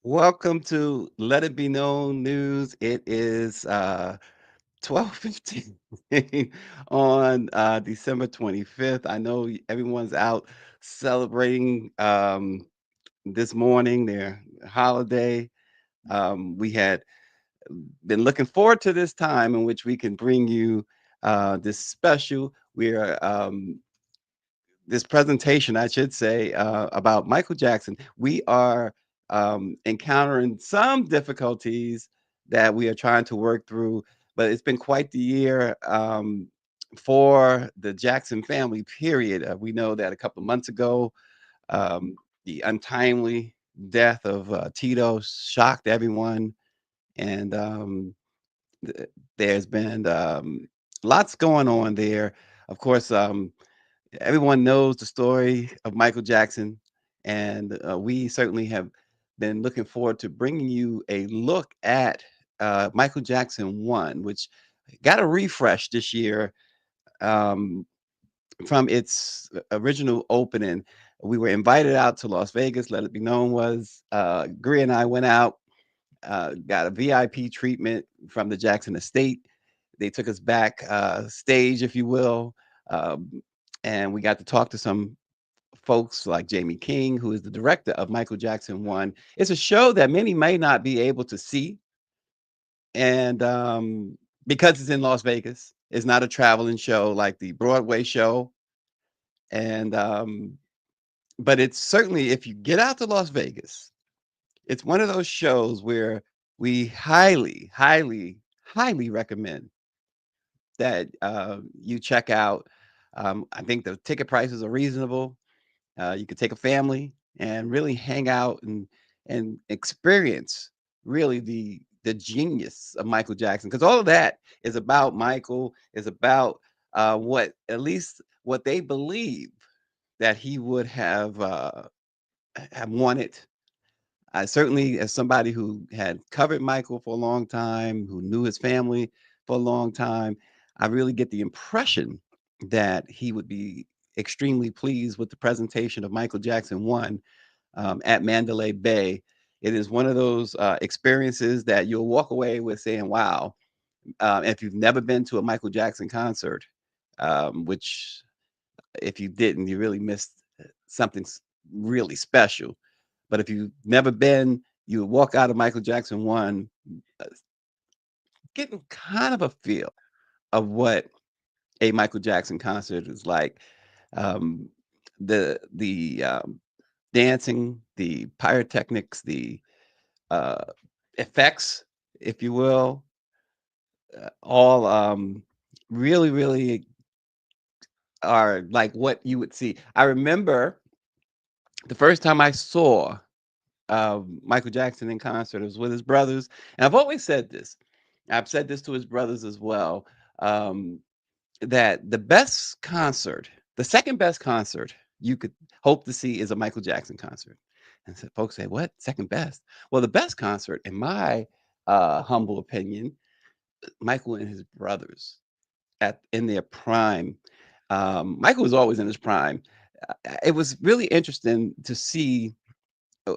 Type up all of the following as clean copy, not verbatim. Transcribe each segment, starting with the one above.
Welcome to Let It Be Known News. It is 12:15 on December 25th. I know everyone's out celebrating this morning, their holiday. We had been looking forward to this time in which we can bring you this special. We're this presentation, I should say, about Michael Jackson. We are encountering some difficulties that we are trying to work through, but it's been quite the year for the Jackson family, period. We know that a couple of months ago, um, the untimely death of Tito shocked everyone. And there's been lots going on there. Of course, everyone knows the story of Michael Jackson, and we certainly have been looking forward to bringing you a look at Michael Jackson 1, which got a refresh this year um, from its original opening. We were invited out to Las Vegas. Let it be known was Greer and I went out, got a VIP treatment from the Jackson estate. They took us back stage, if you will, um, and we got to talk to some folks like Jamie King, who is the director of Michael Jackson 1. It's a show that many may not be able to see, and because it's in Las Vegas, it's not a traveling show like the Broadway show. And but it's certainly, if you get out to Las Vegas, it's one of those shows where we highly, highly, highly recommend that you check out. I think the ticket prices are reasonable. You could take a family and really hang out and experience really the genius of Michael Jackson, because all of that is about Michael, is about what, at least what they believe that he would have wanted. I certainly, as somebody who had covered Michael for a long time, who knew his family for a long time, I really get the impression that he would be extremely pleased with the presentation of Michael Jackson 1 at Mandalay Bay. It is one of those experiences that you'll walk away with saying, wow. If you've never been to a Michael Jackson concert, which if you didn't, you really missed something really special. But if you've never been, you would walk out of Michael Jackson 1 uh, getting kind of a feel of what a Michael Jackson concert is like. Um, the dancing, the pyrotechnics, the uh, effects, if you will, all really, really are like what you would see. I remember the first time I saw Michael Jackson in concert. It was with his brothers, and I've always said this. I've said this to his brothers as well. Um, that the best concert, the second best concert you could hope to see is a Michael Jackson concert. And so folks say, "What second best?" Well, the best concert, in my humble opinion, Michael and his brothers at in their prime. Michael was always in his prime. It was really interesting to see.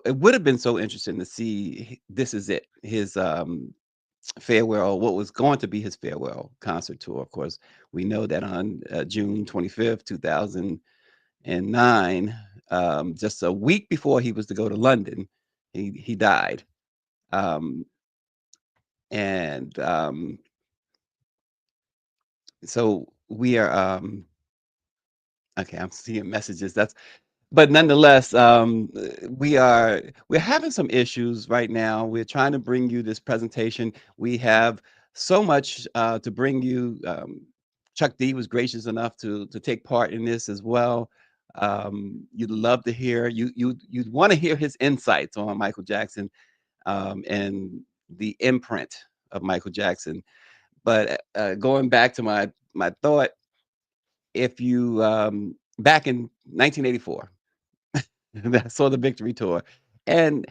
It would have been so interesting to see This Is It, his farewell, what was going to be his farewell concert tour. Of course, we know that on June 25th, 2009, just a week before he was to go to London, he died. Um, and so we are, okay, I'm seeing messages. But nonetheless, we're having some issues right now. We're trying to bring you this presentation. We have so much to bring you. Chuck D was gracious enough to take part in this as well. You'd love to hear you'd want to hear his insights on Michael Jackson and the imprint of Michael Jackson. But going back to my thought, if you back in 1984. I saw the Victory Tour, and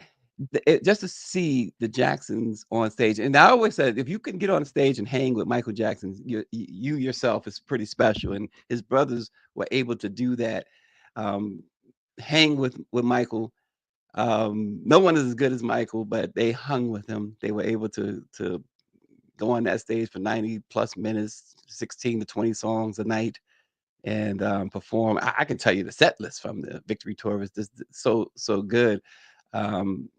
just to see the Jacksons on stage. And I always said, if you can get on stage and hang with Michael Jackson, you yourself is pretty special. And his brothers were able to do that, um, hang with Michael. No one is as good as Michael, but they hung with him. They were able to go on that stage for 90 plus minutes, 16 to 20 songs a night, and perform. I can tell you the set list from the Victory Tour was just so good. Um,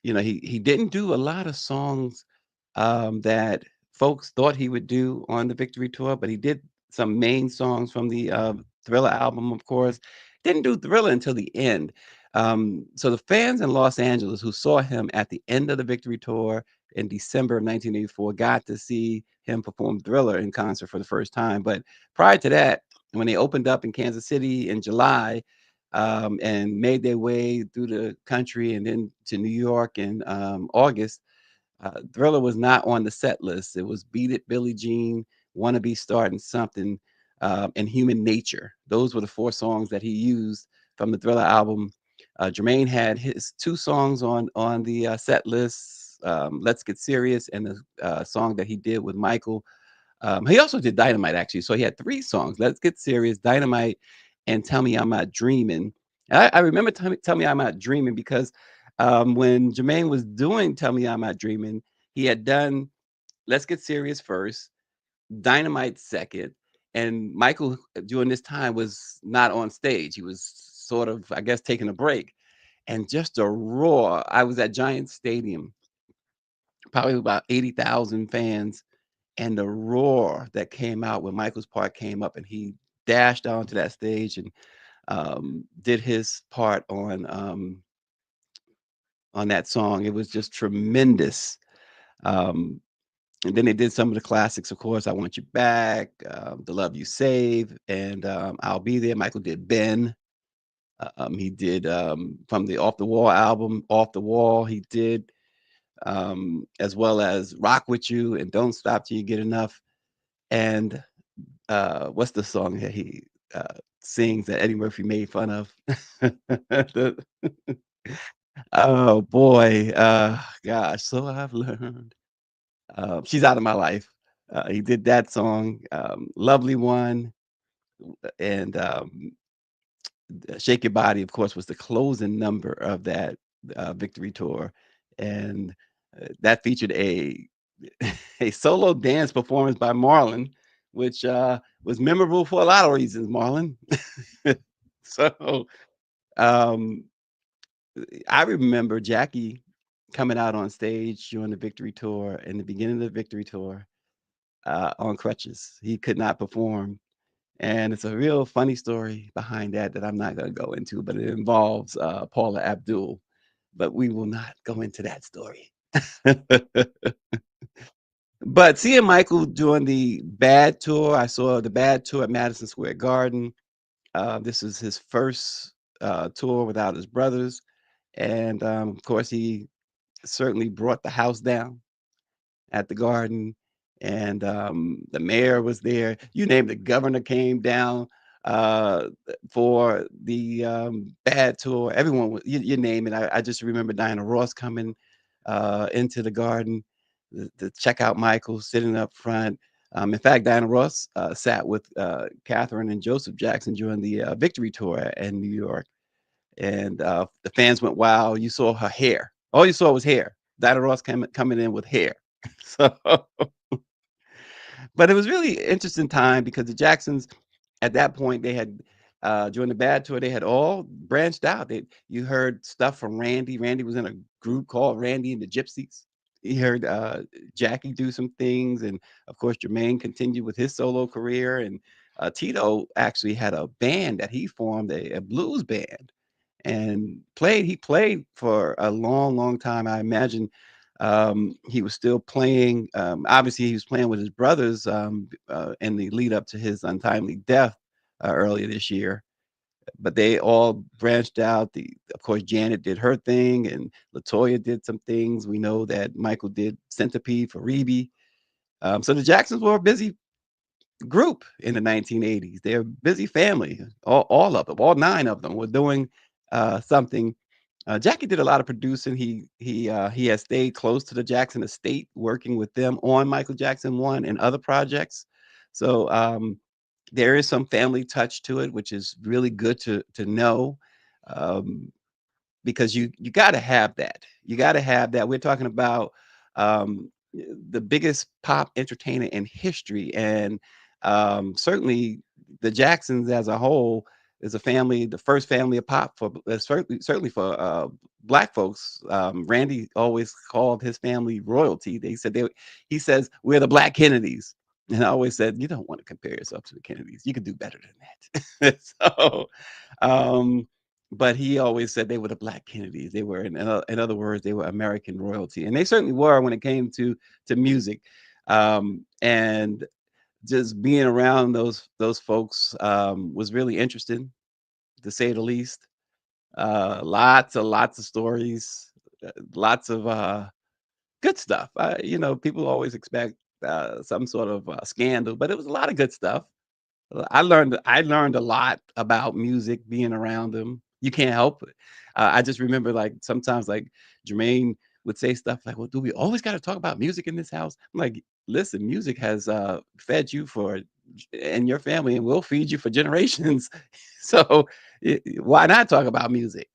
he didn't do a lot of songs that folks thought he would do on the Victory Tour, but he did some main songs from the Thriller album, of course. Didn't do Thriller until the end. So the fans in Los Angeles who saw him at the end of the Victory Tour in December of 1984 got to see him perform Thriller in concert for the first time. But prior to that, when they opened up in Kansas City in July, and made their way through the country and then to New York in August, Thriller was not on the set list. It was Beat It, Billie Jean, Wanna Be Starting Something, and Human Nature. Those were the four songs that he used from the Thriller album. Jermaine had his two songs on the set list, Let's Get Serious, and the song that he did with Michael. He also did Dynamite, actually. So he had three songs: Let's Get Serious, Dynamite, and Tell Me I'm Not Dreaming. And I remember Tell Me I'm Not Dreaming because when Jermaine was doing Tell Me I'm Not Dreaming, he had done Let's Get Serious first, Dynamite second, and Michael during this time was not on stage. He was sort of, I guess, taking a break. And just a roar. I was at Giant Stadium, probably about 80,000 fans, and the roar that came out when Michael's part came up and he dashed onto that stage and did his part on that song. It was just tremendous. Um, and then they did some of the classics, of course. I Want You Back, The Love You Save, and I'll Be There. Michael did Ben. He did from the Off the Wall album, Off the Wall. He did as well as Rock with You and Don't Stop Till You Get Enough. And what's the song that he sings that Eddie Murphy made fun of? The- oh boy, gosh, so I've learned. She's Out of My Life. He did that song, Lovely One, and Shake Your Body, of course, was the closing number of that victory tour, and that featured a a solo dance performance by Marlon, which was memorable for a lot of reasons. Marlon, so um, I remember Jackie coming out on stage during the victory tour in the beginning of the victory tour on crutches. He could not perform. And it's a real funny story behind that that I'm not going to go into, but it involves Paula Abdul. But we will not go into that story. But seeing Michael doing the Bad tour, I saw the Bad tour at Madison Square Garden. This is his first tour without his brothers. And of course, he certainly brought the house down at the garden, and the mayor was there. You name it, the governor came down for the bad tour. Everyone, you name it. I just remember Diana Ross coming into the garden to check out Michael, sitting up front. In fact, Diana Ross sat with Catherine and Joseph Jackson during the Victory Tour in New York, and the fans went wild. You saw her hair. All you saw was hair. Diana Ross coming in with hair. So, but it was really interesting time because the Jacksons at that point they had during the Bad tour they had all branched out. You heard stuff from Randy. Randy was in a group called Randy and the Gypsies. You heard Jackie do some things, and of course Jermaine continued with his solo career. And Tito actually had a band that he formed, a blues band, and he played for a long time. I imagine he was still playing. Obviously, he was playing with his brothers in the lead up to his untimely death earlier this year. But they all branched out. Of course, Janet did her thing, and Latoya did some things. We know that Michael did Centipede for Reby. So the Jacksons were a busy group in the 1980s. They're a busy family. All of them, all nine of them, were doing something. Jackie did a lot of producing. He has stayed close to the Jackson estate, working with them on Michael Jackson One and other projects. So there is some family touch to it, which is really good to know. Um, because you got to have that. You got to have that. We're talking about um, the biggest pop entertainer in history, and certainly the Jacksons as a whole is a family, the first family of pop for certainly for black folks. Randy always called his family royalty. They said he says we're the Black Kennedys. And I always said, you don't want to compare yourself to the Kennedys. You can do better than that. So, um, but he always said they were the Black Kennedys. They were, in other words, they were American royalty, and they certainly were when it came to music. And just being around those folks was really interesting, to say the least. Lots of stories, lots of good stuff. People always expect some sort of scandal, but it was a lot of good stuff. I learned a lot about music being around them. You can't help it. I just remember, like, sometimes, like, Jermaine would say stuff like, "Well, do we always got to talk about music in this house?" I'm like, "Listen, music has fed you and your family, and will feed you for generations. So why not talk about music?"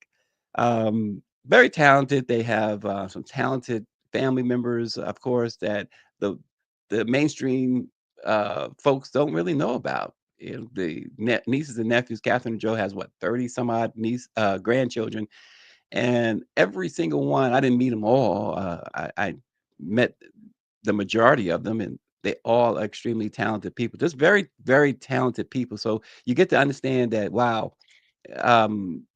Very talented. They have some talented family members, of course, that the mainstream folks don't really know about. The nieces and nephews. Catherine and Joe has what, 30 some odd grandchildren, and every single one. I didn't meet them all. I met the majority of them, and they all are extremely talented people. Just very, very talented people. So you get to understand that. Wow, um,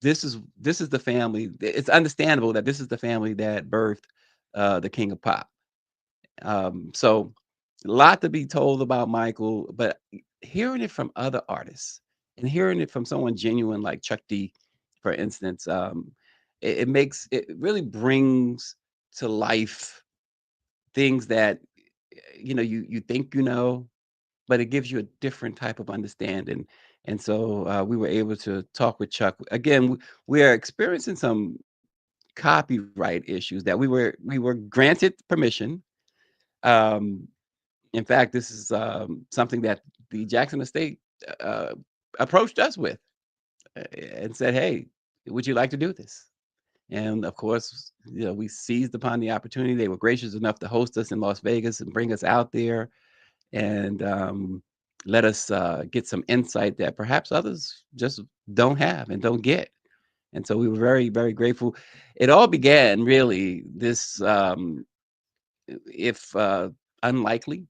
this is the family. It's understandable that this is the family that birthed the King of Pop. So a lot to be told about Michael, but hearing it from other artists and hearing it from someone genuine like Chuck D, for instance, it really brings to life things that you think but it gives you a different type of understanding. And so we were able to talk with Chuck again. We are experiencing some copyright issues that we were granted permission. Um, In fact, this is something that the Jackson Estate uh, approached us with and said, "Hey, would you like to do this?" And of course, we seized upon the opportunity. They were gracious enough to host us in Las Vegas and bring us out there and let us get some insight that perhaps others just don't have and don't get. And so we were very, very grateful. It all began really this, if unlikely,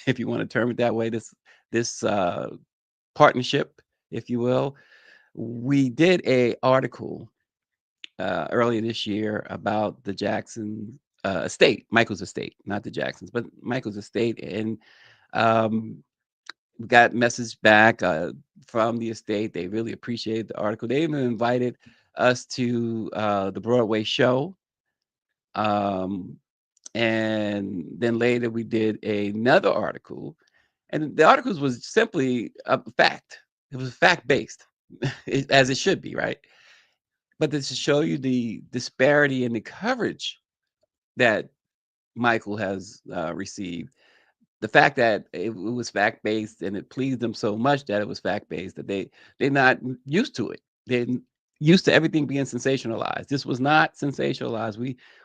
if you want to term it that way, this partnership, if you will. We did a article earlier this year about the Jackson estate, Michael's estate, not the Jacksons, but Michael's estate, and um, we got message back from the estate. They really appreciated the article. They even invited us to the Broadway show. Um, and then later we did another article, and the articles was simply a fact. It was fact based, as it should be, right? But this to show you the disparity in the coverage that Michael has received. The fact that it was fact based and it pleased them so much that it was fact based that they're not used to it. They're used to everything being sensationalized. This was not sensationalized.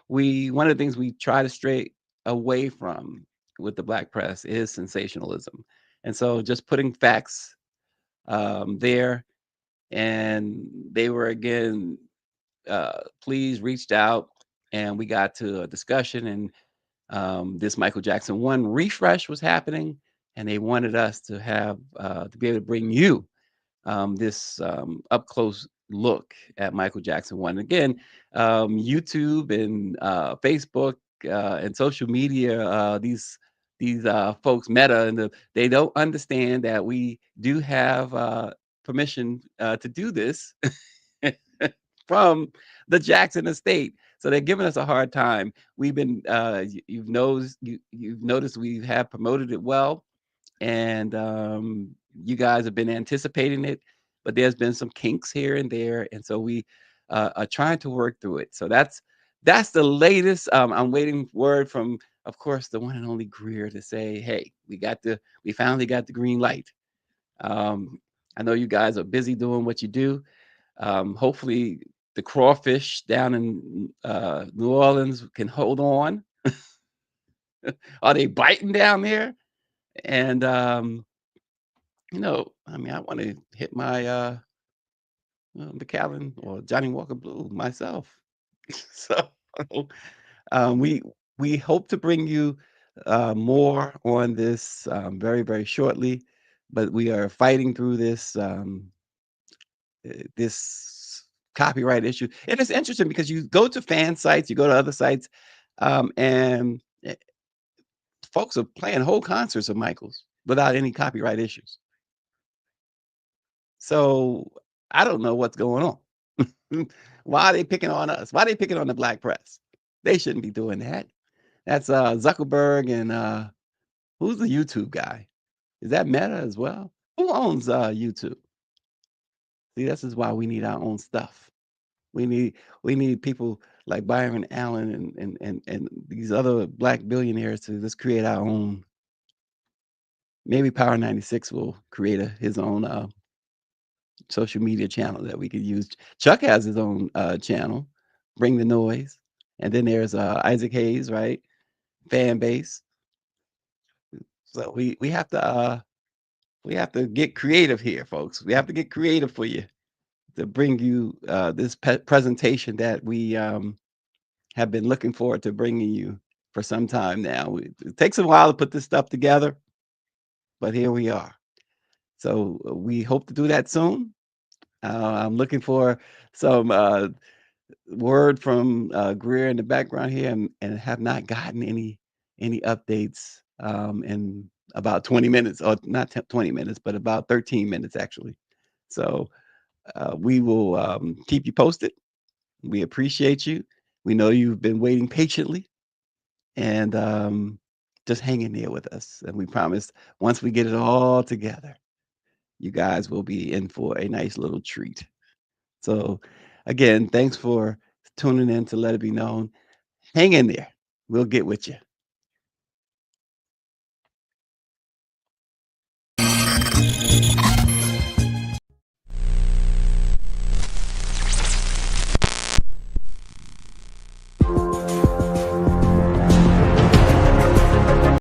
We one of the things we try to stray away from with the black press is sensationalism, and so just putting facts there, and they were again please reached out, and we got to a discussion, and this Michael Jackson 1 refresh was happening, and they wanted us to be able to bring you this up close look at Michael Jackson 1. Again, YouTube and Facebook and social media, these folks, Meta, they don't understand that we do have permission to do this from the Jackson estate. So they're giving us a hard time. We've been you've noticed we have promoted it well, and you guys have been anticipating it, but there's been some kinks here and there, and so we are trying to work through it. So that's the latest. I'm waiting word from, of course, the one and only Greer to say, "Hey, we finally got the green light." Um, I know you guys are busy doing what you do. Hopefully the crawfish down in New Orleans can hold on. Are they biting down there? And I mean, I want to hit my McAllen or Johnny Walker Blue myself. So we we hope to bring you more on this very shortly, but we are fighting through this copyright issue, and it's interesting because you go to fan sites, you go to other sites, and folks are playing whole concerts of Michael's without any copyright issues. So I don't know what's going on. Why are they picking on us? Why are they picking on the black press? They shouldn't be doing that. That's Zuckerberg and who's the YouTube guy? Is that Meta as well? Who owns YouTube? See, this is why we need our own stuff. We need we need people like Byron Allen and these other black billionaires to just create our own. Maybe Power 96 will create his own social media channel that we could use. Chuck has his own channel, Bring the Noise. And then there's Isaac Hayes, right? Fan base. So we have to get creative here, folks. We have to get creative for you to bring you this presentation that we have been looking forward to bringing you for some time now. It takes a while to put this stuff together, but here we are. So we hope to do that soon. I'm looking for some word from Greer in the background here, and have not gotten any updates in about 20 minutes, or not 20 minutes, but about 13 minutes actually. So we will keep you posted. We appreciate you. We know you've been waiting patiently, and just hang in there with us. And we promise once we get it all together, you guys will be in for a nice little treat. So, again, thanks for tuning in to Let It Be Known. Hang in there. We'll get with you.